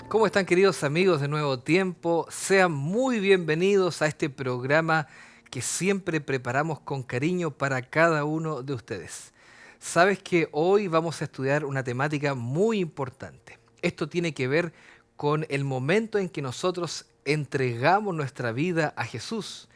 ¿Cómo están, queridos amigos de Nuevo Tiempo? Sean muy bienvenidos a este programa que siempre preparamos con cariño para cada uno de ustedes. Sabes que hoy vamos a estudiar una temática muy importante. Esto tiene que ver con el momento en que nosotros entregamos nuestra vida a Jesús.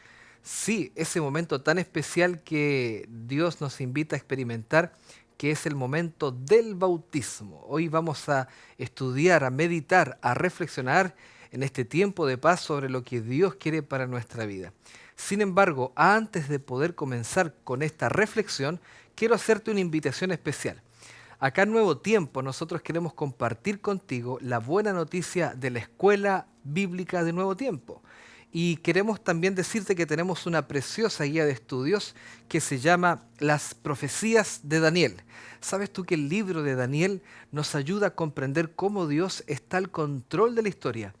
Sí, ese momento tan especial que Dios nos invita a experimentar, que es el momento del bautismo. Hoy vamos a estudiar, a meditar, a reflexionar en este tiempo de paz sobre lo que Dios quiere para nuestra vida. Sin embargo, antes de poder comenzar con esta reflexión, quiero hacerte una invitación especial. Acá en Nuevo Tiempo nosotros queremos compartir contigo la buena noticia de la Escuela Bíblica de Nuevo Tiempo. Y queremos también decirte que tenemos una preciosa guía de estudios que se llama Las Profecías de Daniel. ¿Sabes tú que el libro de Daniel nos ayuda a comprender cómo Dios está al control de la historia?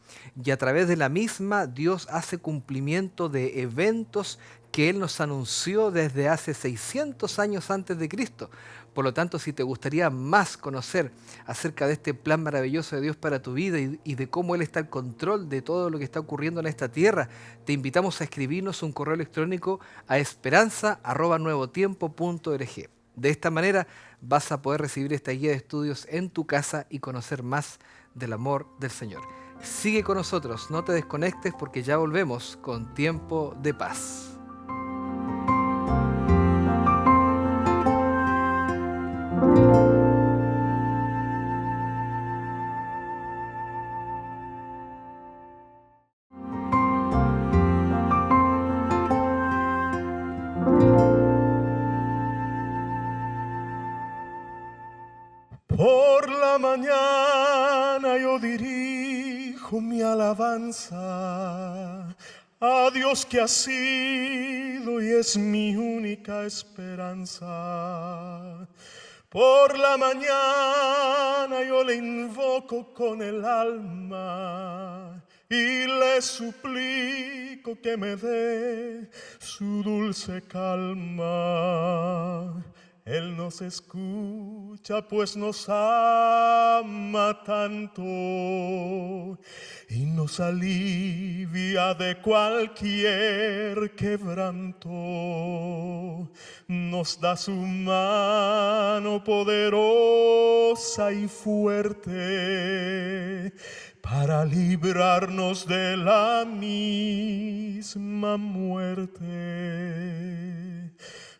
Y a través de la misma Dios hace cumplimiento de eventos que Él nos anunció desde hace 600 años antes de Cristo. Por lo tanto, si te gustaría más conocer acerca de este plan maravilloso de Dios para tu vida y de cómo Él está al control de todo lo que está ocurriendo en esta tierra, te invitamos a escribirnos un correo electrónico a esperanza@nuevotiempo.org. De esta manera vas a poder recibir esta guía de estudios en tu casa y conocer más del amor del Señor. Sigue con nosotros, no te desconectes porque ya volvemos con Tiempo de Paz. Por la mañana yo dirijo mi alabanza a Dios que ha sido y es mi única esperanza. Por la mañana yo le invoco con el alma y le suplico que me dé su dulce calma. Él nos escucha, pues nos ama tanto y nos alivia de cualquier quebranto. Nos da su mano poderosa y fuerte para librarnos de la misma muerte.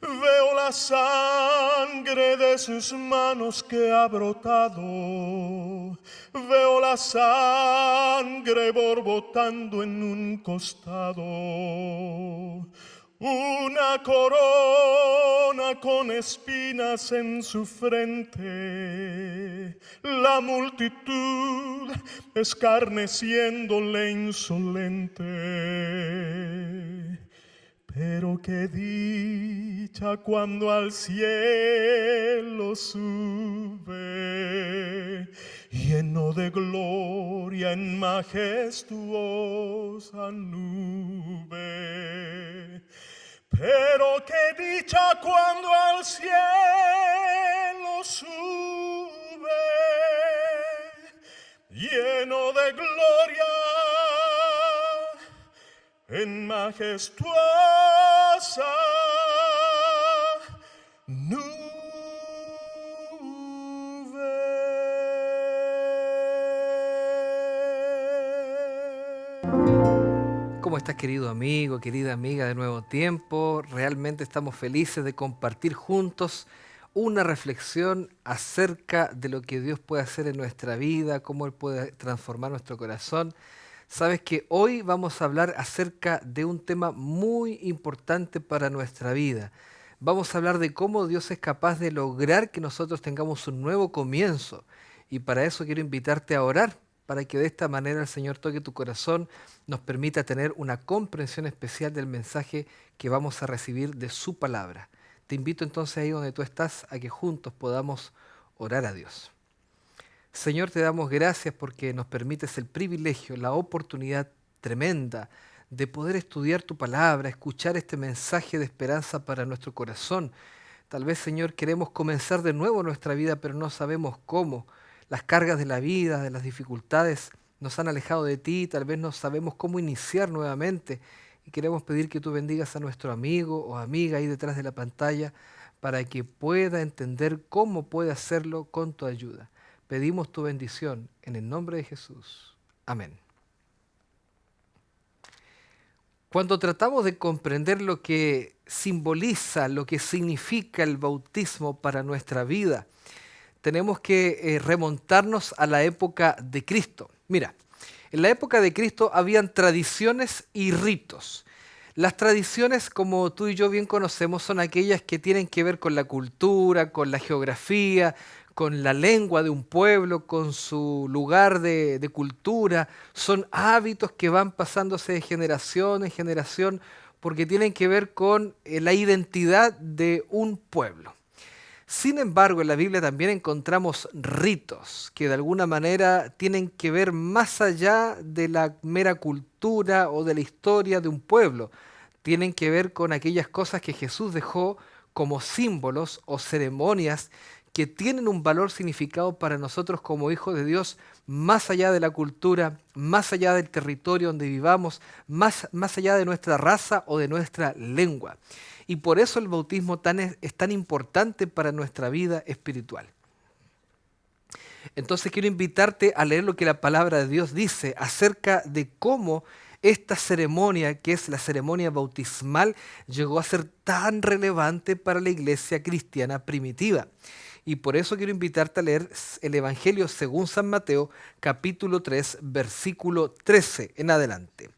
Veo la sangre de sus manos que ha brotado. Veo la sangre borbotando en un costado. Una corona con espinas en su frente. La multitud escarneciéndole insolente. Pero qué dicha cuando al cielo sube, lleno de gloria en majestuosa nube. Pero qué dicha cuando al cielo sube, lleno de gloria en majestuosa nube. ¿Cómo estás, querido amigo, querida amiga de Nuevo Tiempo? Realmente estamos felices de compartir juntos una reflexión acerca de lo que Dios puede hacer en nuestra vida, cómo Él puede transformar nuestro corazón. Sabes que hoy vamos a hablar acerca de un tema muy importante para nuestra vida. Vamos a hablar de cómo Dios es capaz de lograr que nosotros tengamos un nuevo comienzo. Y para eso quiero invitarte a orar, para que de esta manera el Señor toque tu corazón, nos permita tener una comprensión especial del mensaje que vamos a recibir de su palabra. Te invito entonces ahí donde tú estás a que juntos podamos orar a Dios. Señor, te damos gracias porque nos permites el privilegio, la oportunidad tremenda de poder estudiar tu palabra, escuchar este mensaje de esperanza para nuestro corazón. Tal vez, Señor, queremos comenzar de nuevo nuestra vida, pero no sabemos cómo. Las cargas de la vida, de las dificultades, nos han alejado de ti, tal vez no sabemos cómo iniciar nuevamente y queremos pedir que tú bendigas a nuestro amigo o amiga ahí detrás de la pantalla para que pueda entender cómo puede hacerlo con tu ayuda. Pedimos tu bendición en el nombre de Jesús. Amén. Cuando tratamos de comprender lo que simboliza, lo que significa el bautismo para nuestra vida, tenemos que remontarnos a la época de Cristo. Mira, en la época de Cristo habían tradiciones y ritos. Las tradiciones, como tú y yo bien conocemos, son aquellas que tienen que ver con la cultura, con la geografía, con la lengua de un pueblo, con su lugar de cultura. Son hábitos que van pasándose de generación en generación porque tienen que ver con la identidad de un pueblo. Sin embargo, en la Biblia también encontramos ritos que de alguna manera tienen que ver más allá de la mera cultura o de la historia de un pueblo. Tienen que ver con aquellas cosas que Jesús dejó como símbolos o ceremonias que tienen un valor significado para nosotros como hijos de Dios, más allá de la cultura, más allá del territorio donde vivamos, más allá de nuestra raza o de nuestra lengua. Y por eso el bautismo es tan importante para nuestra vida espiritual. Entonces quiero invitarte a leer lo que la palabra de Dios dice acerca de cómo esta ceremonia, que es la ceremonia bautismal, llegó a ser tan relevante para la iglesia cristiana primitiva. Y por eso quiero invitarte a leer el Evangelio según San Mateo, capítulo 3, versículo 13 en adelante.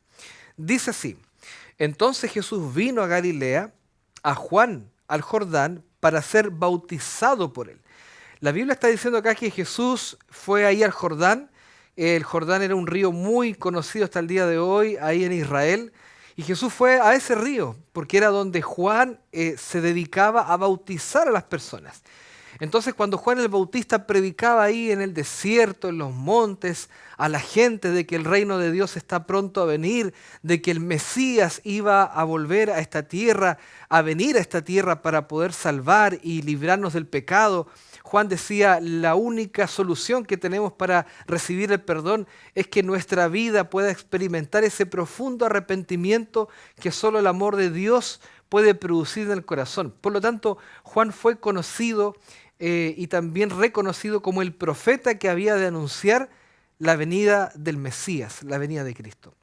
Dice así: entonces Jesús vino a Galilea, a Juan, al Jordán, para ser bautizado por él. La Biblia está diciendo acá que Jesús fue ahí al Jordán. El Jordán era un río muy conocido hasta el día de hoy, ahí en Israel. Y Jesús fue a ese río, porque era donde Juan se dedicaba a bautizar a las personas. Entonces, cuando Juan el Bautista predicaba ahí en el desierto, en los montes, a la gente de que el reino de Dios está pronto a venir, de que el Mesías iba a volver a esta tierra, a venir a esta tierra para poder salvar y librarnos del pecado, Juan decía, la única solución que tenemos para recibir el perdón es que nuestra vida pueda experimentar ese profundo arrepentimiento que solo el amor de Dios puede producir en el corazón. Por lo tanto, Juan fue conocido y también reconocido como el profeta que había de anunciar la venida del Mesías, la venida de Cristo.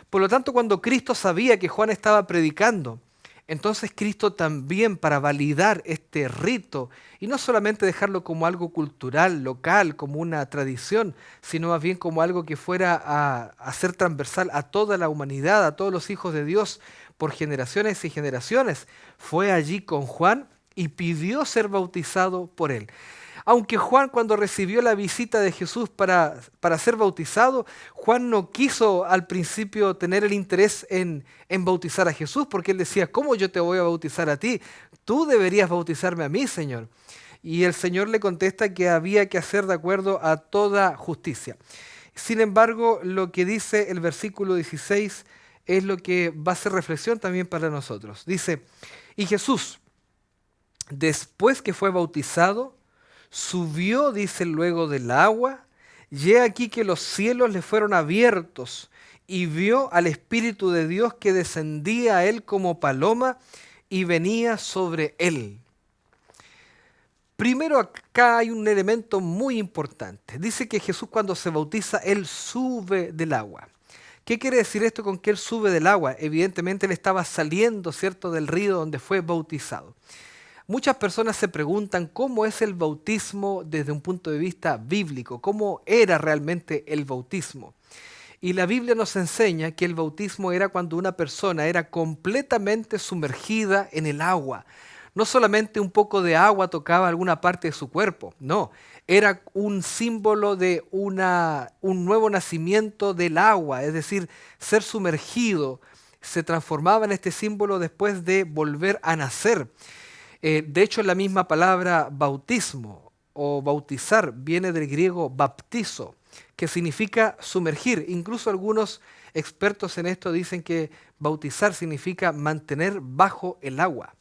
Por lo tanto, cuando Cristo sabía que Juan estaba predicando, entonces Cristo también, para validar este rito, y no solamente dejarlo como algo cultural, local, como una tradición, sino más bien como algo que fuera a ser transversal a toda la humanidad, a todos los hijos de Dios, por generaciones y generaciones, fue allí con Juan y pidió ser bautizado por él. Aunque Juan, cuando recibió la visita de Jesús para ser bautizado, Juan no quiso al principio tener el interés en bautizar a Jesús, porque él decía, ¿cómo yo te voy a bautizar a ti? Tú deberías bautizarme a mí, Señor. Y el Señor le contesta que había que hacer de acuerdo a toda justicia. Sin embargo, lo que dice el versículo 16 es lo que va a ser reflexión también para nosotros. Dice, y Jesús, después que fue bautizado, subió, dice, luego del agua, y he aquí que los cielos le fueron abiertos, y vio al Espíritu de Dios que descendía a él como paloma y venía sobre él. Primero acá hay un elemento muy importante. Dice que Jesús cuando se bautiza, él sube del agua. ¿Qué quiere decir esto con que él sube del agua? Evidentemente él estaba saliendo, ¿cierto?, del río donde fue bautizado. Muchas personas se preguntan cómo es el bautismo desde un punto de vista bíblico, cómo era realmente el bautismo. Y la Biblia nos enseña que el bautismo era cuando una persona era completamente sumergida en el agua. No solamente un poco de agua tocaba alguna parte de su cuerpo, no. Era un símbolo de un nuevo nacimiento del agua, es decir, ser sumergido se transformaba en este símbolo después de volver a nacer. De hecho, la misma palabra bautismo o bautizar viene del griego baptizo, que significa sumergir. Incluso algunos expertos en esto dicen que bautizar significa mantener bajo el agua.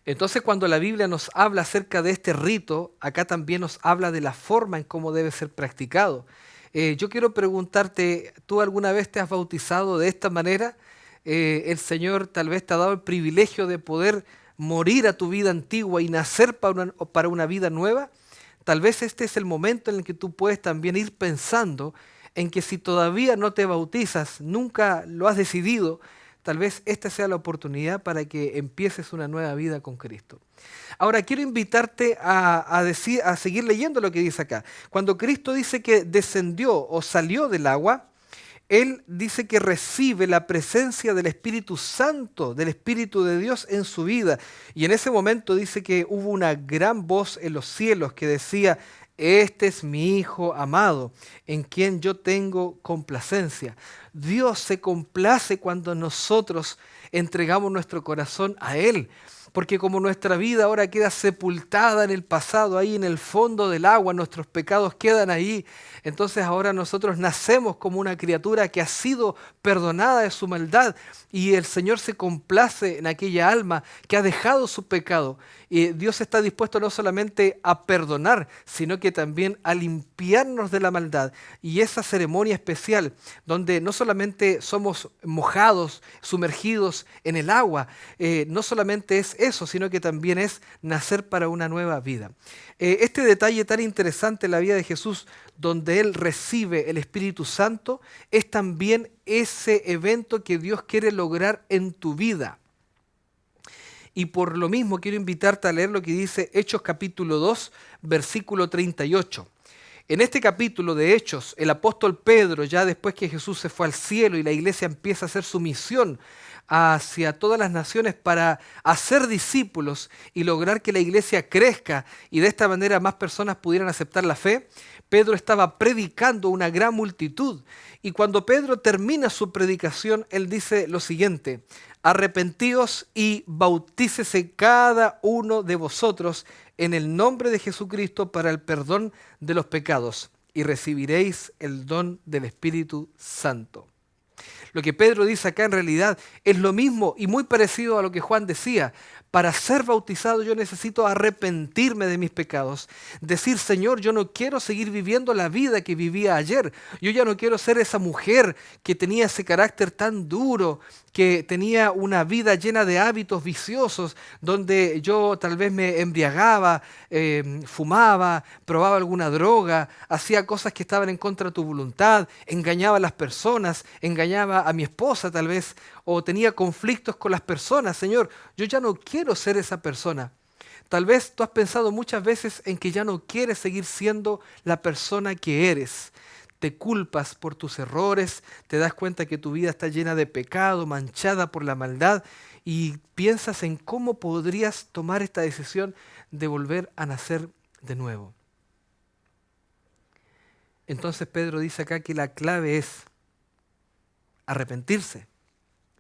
Entonces, cuando la Biblia nos habla acerca de este rito, acá también nos habla de la forma en cómo debe ser practicado. Yo quiero preguntarte, ¿tú alguna vez te has bautizado de esta manera? El Señor tal vez te ha dado el privilegio de poder morir a tu vida antigua y nacer para una vida nueva. Tal vez este es el momento en el que tú puedes también ir pensando en que si todavía no te bautizas, nunca lo has decidido, tal vez esta sea la oportunidad para que empieces una nueva vida con Cristo. Ahora quiero invitarte a seguir leyendo lo que dice acá. Cuando Cristo dice que descendió o salió del agua, Él dice que recibe la presencia del Espíritu Santo, del Espíritu de Dios en su vida. Y en ese momento dice que hubo una gran voz en los cielos que decía: este es mi Hijo amado, en quien yo tengo complacencia. Dios se complace cuando nosotros entregamos nuestro corazón a Él. Porque como nuestra vida ahora queda sepultada en el pasado, ahí en el fondo del agua, nuestros pecados quedan ahí, entonces ahora nosotros nacemos como una criatura que ha sido perdonada de su maldad y el Señor se complace en aquella alma que ha dejado su pecado. Y Dios está dispuesto no solamente a perdonar, sino que también a limpiarnos de la maldad. Y esa ceremonia especial, donde no solamente somos mojados, sumergidos en el agua, no solamente es eso, sino que también es nacer para una nueva vida. Este detalle tan interesante en la vida de Jesús, donde Él recibe el Espíritu Santo, es también ese evento que Dios quiere lograr en tu vida. Y por lo mismo quiero invitarte a leer lo que dice Hechos capítulo 2, versículo 38. En este capítulo de Hechos, el apóstol Pedro, ya después que Jesús se fue al cielo y la iglesia empieza a hacer su misión hacia todas las naciones para hacer discípulos y lograr que la iglesia crezca y de esta manera más personas pudieran aceptar la fe, Pedro estaba predicando a una gran multitud. Y cuando Pedro termina su predicación, él dice lo siguiente: arrepentíos y bautícese cada uno de vosotros en el nombre de Jesucristo para el perdón de los pecados y recibiréis el don del Espíritu Santo. Lo que Pedro dice acá en realidad es lo mismo y muy parecido a lo que Juan decía. Para ser bautizado yo necesito arrepentirme de mis pecados. Decir: Señor, yo no quiero seguir viviendo la vida que vivía ayer. Yo ya no quiero ser esa mujer que tenía ese carácter tan duro, que tenía una vida llena de hábitos viciosos, donde yo tal vez me embriagaba, fumaba, probaba alguna droga, hacía cosas que estaban en contra de tu voluntad, engañaba a las personas, engañaba a mi esposa tal vez, o tenía conflictos con las personas. Señor, yo ya no quiero ser esa persona. Tal vez tú has pensado muchas veces en que ya no quieres seguir siendo la persona que eres. Te culpas por tus errores, te das cuenta que tu vida está llena de pecado, manchada por la maldad, y piensas en cómo podrías tomar esta decisión de volver a nacer de nuevo. Entonces Pedro dice acá que la clave es arrepentirse.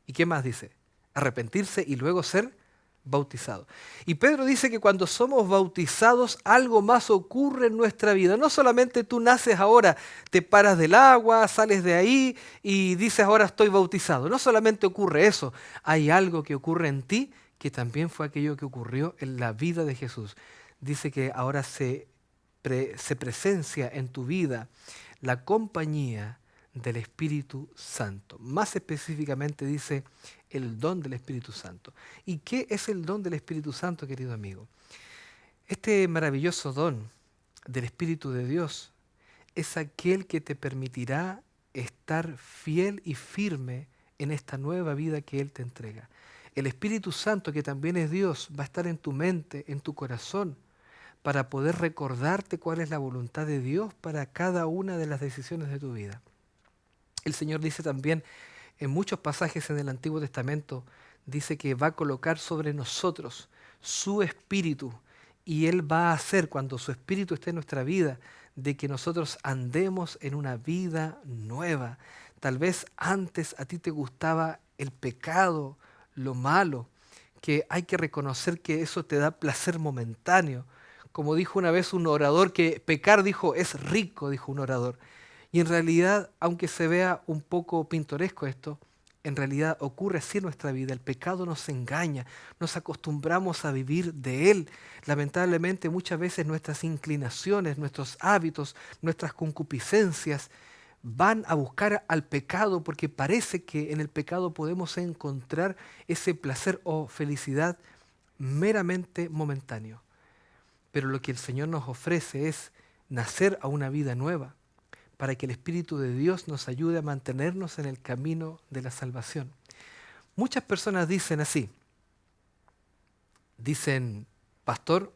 ¿Y qué más dice? Arrepentirse y luego ser bautizado. Y Pedro dice que cuando somos bautizados algo más ocurre en nuestra vida. No solamente tú naces ahora, te paras del agua, sales de ahí y dices: ahora estoy bautizado. No solamente ocurre eso, hay algo que ocurre en ti que también fue aquello que ocurrió en la vida de Jesús. Dice que ahora se presencia en tu vida la compañía del Espíritu Santo. Más específicamente dice el don del Espíritu Santo. ¿Y qué es el don del Espíritu Santo, querido amigo? Este maravilloso don del Espíritu de Dios es aquel que te permitirá estar fiel y firme en esta nueva vida que Él te entrega. El Espíritu Santo, que también es Dios, va a estar en tu mente, en tu corazón, para poder recordarte cuál es la voluntad de Dios para cada una de las decisiones de tu vida. El Señor dice también en muchos pasajes en el Antiguo Testamento, dice que va a colocar sobre nosotros su Espíritu y Él va a hacer, cuando su Espíritu esté en nuestra vida, de que nosotros andemos en una vida nueva. Tal vez antes a ti te gustaba el pecado, lo malo, que hay que reconocer que eso te da placer momentáneo. Como dijo una vez un orador, que pecar, dijo, es rico, dijo un orador. Y en realidad, aunque se vea un poco pintoresco esto, en realidad ocurre así en nuestra vida. El pecado nos engaña, nos acostumbramos a vivir de él. Lamentablemente muchas veces nuestras inclinaciones, nuestros hábitos, nuestras concupiscencias van a buscar al pecado porque parece que en el pecado podemos encontrar ese placer o felicidad meramente momentáneo. Pero lo que el Señor nos ofrece es nacer a una vida nueva, para que el Espíritu de Dios nos ayude a mantenernos en el camino de la salvación. Muchas personas dicen así, dicen, pastor,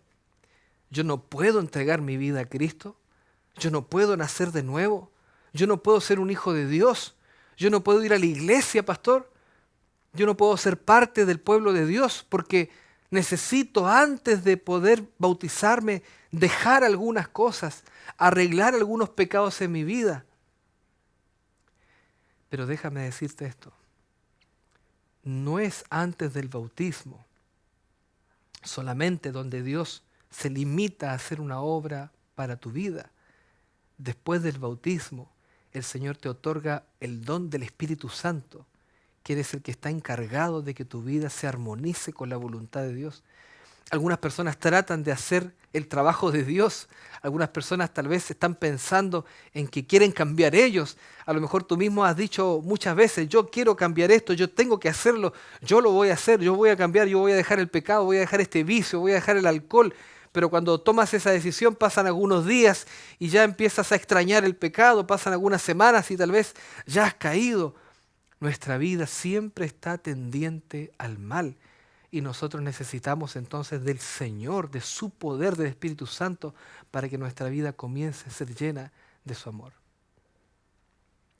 yo no puedo entregar mi vida a Cristo, yo no puedo nacer de nuevo, yo no puedo ser un hijo de Dios, yo no puedo ir a la iglesia, pastor, yo no puedo ser parte del pueblo de Dios porque necesito antes de poder bautizarme dejar algunas cosas, arreglar algunos pecados en mi vida. Pero déjame decirte esto, no es antes del bautismo solamente donde Dios se limita a hacer una obra para tu vida. Después del bautismo, el Señor te otorga el don del Espíritu Santo, que eres el que está encargado de que tu vida se armonice con la voluntad de Dios. Algunas personas tratan de hacer el trabajo de Dios. Algunas personas tal vez están pensando en que quieren cambiar ellos. A lo mejor tú mismo has dicho muchas veces, yo quiero cambiar esto, yo tengo que hacerlo, yo lo voy a hacer, yo voy a cambiar, yo voy a dejar el pecado, voy a dejar este vicio, voy a dejar el alcohol. Pero cuando tomas esa decisión pasan algunos días y ya empiezas a extrañar el pecado, pasan algunas semanas y tal vez ya has caído. Nuestra vida siempre está tendiente al mal. Y nosotros necesitamos entonces del Señor, de su poder, del Espíritu Santo, para que nuestra vida comience a ser llena de su amor.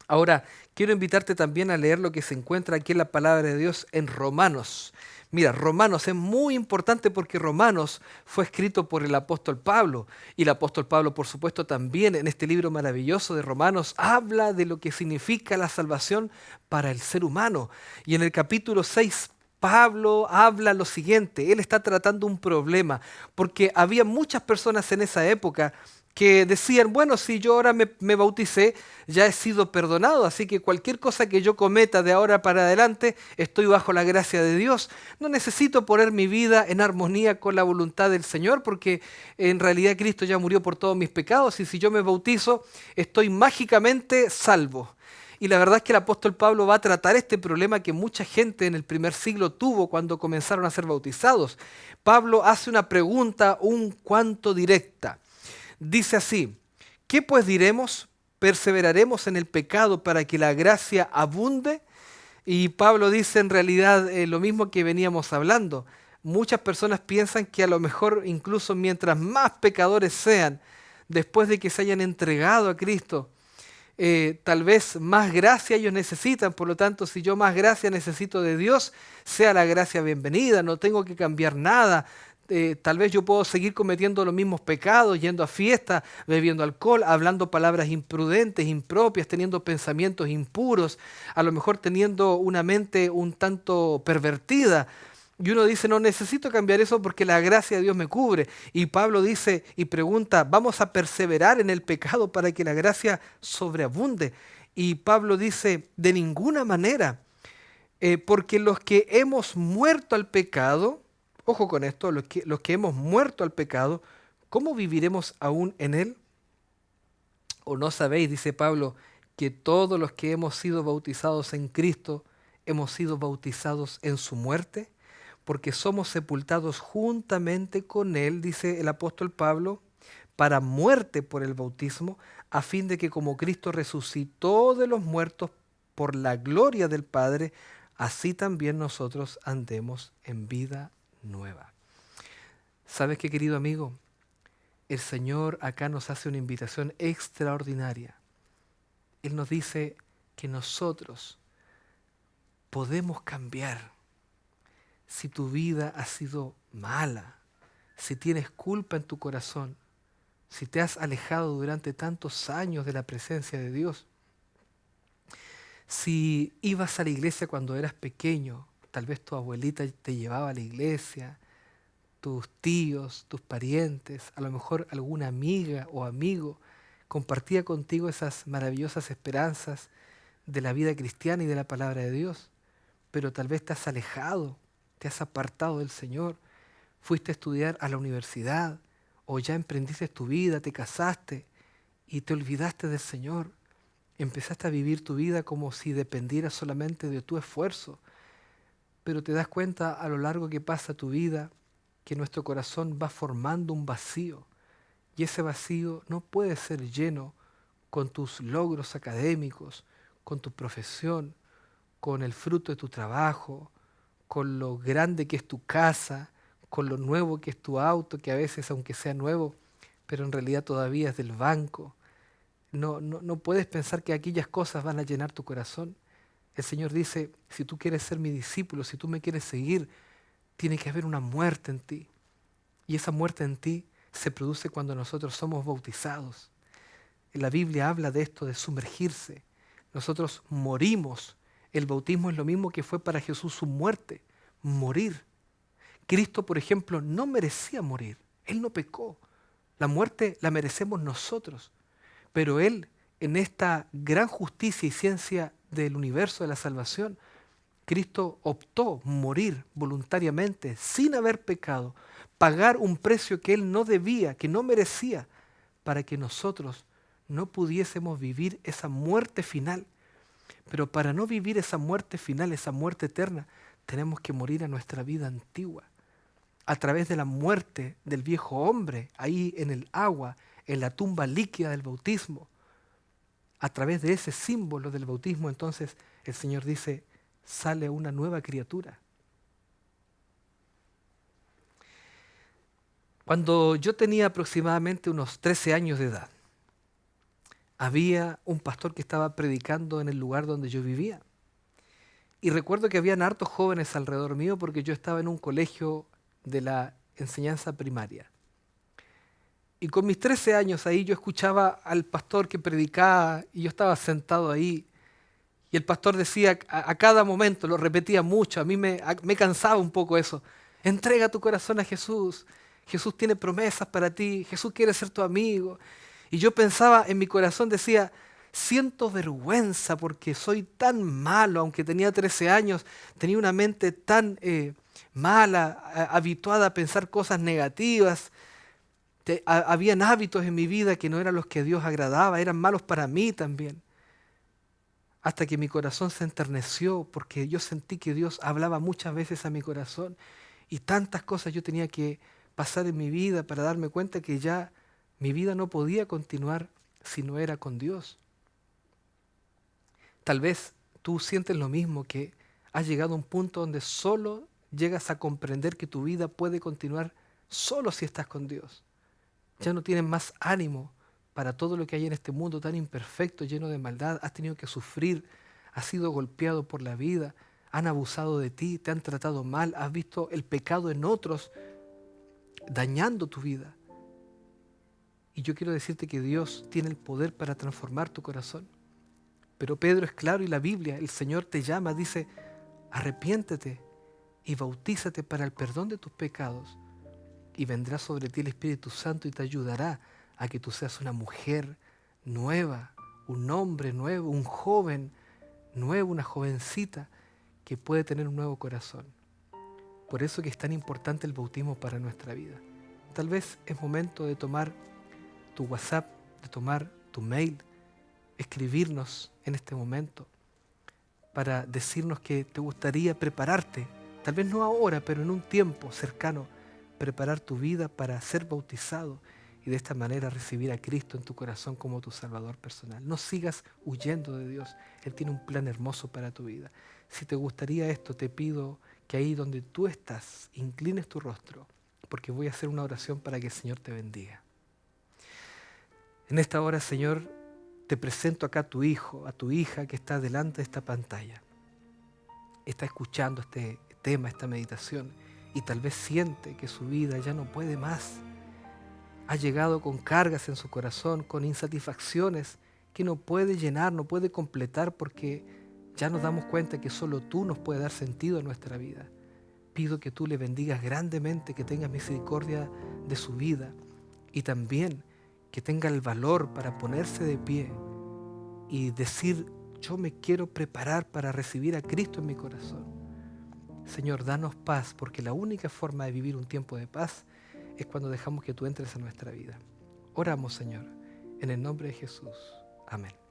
Ahora, quiero invitarte también a leer lo que se encuentra aquí en la palabra de Dios en Romanos. Mira, Romanos es muy importante porque Romanos fue escrito por el apóstol Pablo. Y el apóstol Pablo, por supuesto, también en este libro maravilloso de Romanos habla de lo que significa la salvación para el ser humano. Y en el capítulo 6, Pablo habla lo siguiente, él está tratando un problema, porque había muchas personas en esa época que decían, bueno, si yo ahora me bauticé, ya he sido perdonado, así que cualquier cosa que yo cometa de ahora para adelante, estoy bajo la gracia de Dios. No necesito poner mi vida en armonía con la voluntad del Señor, porque en realidad Cristo ya murió por todos mis pecados, y si yo me bautizo, estoy mágicamente salvo. Y la verdad es que el apóstol Pablo va a tratar este problema que mucha gente en el primer siglo tuvo cuando comenzaron a ser bautizados. Pablo hace una pregunta un cuanto directa. Dice así, ¿qué pues diremos? ¿Perseveraremos en el pecado para que la gracia abunde? Y Pablo dice en realidad lo mismo que veníamos hablando. Muchas personas piensan que a lo mejor incluso mientras más pecadores sean, después de que se hayan entregado a Cristo, tal vez más gracia ellos necesitan, por lo tanto, si yo más gracia necesito de Dios, sea la gracia bienvenida, no tengo que cambiar nada. Tal vez yo puedo seguir cometiendo los mismos pecados, yendo a fiestas, bebiendo alcohol, hablando palabras imprudentes, impropias, teniendo pensamientos impuros, a lo mejor teniendo una mente un tanto pervertida. Y uno dice, no necesito cambiar eso porque la gracia de Dios me cubre. Y Pablo dice y pregunta, ¿vamos a perseverar en el pecado para que la gracia sobreabunde? Y Pablo dice, de ninguna manera, porque los que hemos muerto al pecado, ojo con esto, los que hemos muerto al pecado, ¿cómo viviremos aún en él? ¿O no sabéis, dice Pablo, que todos los que hemos sido bautizados en Cristo, hemos sido bautizados en su muerte? Porque somos sepultados juntamente con Él, dice el apóstol Pablo, para muerte por el bautismo, a fin de que como Cristo resucitó de los muertos por la gloria del Padre, así también nosotros andemos en vida nueva. ¿Sabes qué, querido amigo? El Señor acá nos hace una invitación extraordinaria. Él nos dice que nosotros podemos cambiar. Si tu vida ha sido mala, si tienes culpa en tu corazón, si te has alejado durante tantos años de la presencia de Dios, si ibas a la iglesia cuando eras pequeño, tal vez tu abuelita te llevaba a la iglesia, tus tíos, tus parientes, a lo mejor alguna amiga o amigo compartía contigo esas maravillosas esperanzas de la vida cristiana y de la palabra de Dios. pero tal vez te has alejado, te has apartado del Señor, fuiste a estudiar a la universidad o ya emprendiste tu vida, te casaste y te olvidaste del Señor. Empezaste a vivir tu vida como si dependiera solamente de tu esfuerzo, pero te das cuenta a lo largo que pasa tu vida que nuestro corazón va formando un vacío y ese vacío no puede ser lleno con tus logros académicos, con tu profesión, con el fruto de tu trabajo, con lo grande que es tu casa, con lo nuevo que es tu auto, que a veces aunque sea nuevo, pero en realidad todavía es del banco. No puedes pensar que aquellas cosas van a llenar tu corazón. El Señor dice, si tú quieres ser mi discípulo, si tú me quieres seguir, tiene que haber una muerte en ti. Y esa muerte en ti se produce cuando nosotros somos bautizados. La Biblia habla de esto, de sumergirse. Nosotros morimos. El bautismo es lo mismo que fue para Jesús su muerte, morir. Cristo, por ejemplo, no merecía morir. Él no pecó. La muerte la merecemos nosotros. Pero Él, en esta gran justicia y ciencia del universo de la salvación, Cristo optó morir voluntariamente, sin haber pecado, pagar un precio que Él no debía, que no merecía, para que nosotros no pudiésemos vivir esa muerte final. Pero para no vivir esa muerte final, esa muerte eterna, tenemos que morir a nuestra vida antigua. A través de la muerte del viejo hombre, ahí en el agua, en la tumba líquida del bautismo. A través de ese símbolo del bautismo, entonces, el Señor dice, sale una nueva criatura. Cuando yo tenía aproximadamente unos 13 años de edad, había un pastor que estaba predicando en el lugar donde yo vivía. Y recuerdo que habían hartos jóvenes alrededor mío porque yo estaba en un colegio de la enseñanza primaria. Y con mis 13 años ahí yo escuchaba al pastor que predicaba y yo estaba sentado ahí. Y el pastor decía a cada momento, lo repetía mucho, a mí me cansaba un poco eso. Entrega tu corazón a Jesús. Jesús tiene promesas para ti. Jesús quiere ser tu amigo. Y yo pensaba en mi corazón, decía, siento vergüenza porque soy tan malo, aunque tenía 13 años, tenía una mente tan mala, habituada a pensar cosas negativas. Habían hábitos en mi vida que no eran los que a Dios agradaba, eran malos para mí también. Hasta que mi corazón se enterneció porque yo sentí que Dios hablaba muchas veces a mi corazón y tantas cosas yo tenía que pasar en mi vida para darme cuenta que ya mi vida no podía continuar si no era con Dios. Tal vez tú sientes lo mismo, que has llegado a un punto donde solo llegas a comprender que tu vida puede continuar solo si estás con Dios. Ya no tienes más ánimo para todo lo que hay en este mundo tan imperfecto, lleno de maldad. Has tenido que sufrir, has sido golpeado por la vida, han abusado de ti, te han tratado mal, has visto el pecado en otros dañando tu vida. Y yo quiero decirte que Dios tiene el poder para transformar tu corazón. Pero Pedro es claro y la Biblia, el Señor te llama, dice, arrepiéntete y bautízate para el perdón de tus pecados y vendrá sobre ti el Espíritu Santo y te ayudará a que tú seas una mujer nueva, un hombre nuevo, un joven nuevo, una jovencita que puede tener un nuevo corazón. Por eso que es tan importante el bautismo para nuestra vida. Tal vez es momento de tomar tu WhatsApp, de tomar tu mail, escribirnos en este momento para decirnos que te gustaría prepararte, tal vez no ahora, pero en un tiempo cercano, preparar tu vida para ser bautizado y de esta manera recibir a Cristo en tu corazón como tu Salvador personal. No sigas huyendo de Dios. Él tiene un plan hermoso para tu vida. Si te gustaría esto, te pido que ahí donde tú estás, inclines tu rostro, porque voy a hacer una oración para que el Señor te bendiga. En esta hora, Señor, te presento acá a tu hijo, a tu hija que está delante de esta pantalla. Está escuchando este tema, esta meditación, y tal vez siente que su vida ya no puede más. Ha llegado con cargas en su corazón, con insatisfacciones que no puede llenar, no puede completar, porque ya nos damos cuenta que solo tú nos puedes dar sentido a nuestra vida. Pido que tú le bendigas grandemente, que tengas misericordia de su vida y también que tenga el valor para ponerse de pie y decir, yo me quiero preparar para recibir a Cristo en mi corazón. Señor, danos paz, porque la única forma de vivir un tiempo de paz es cuando dejamos que tú entres a nuestra vida. Oramos, Señor, en el nombre de Jesús. Amén.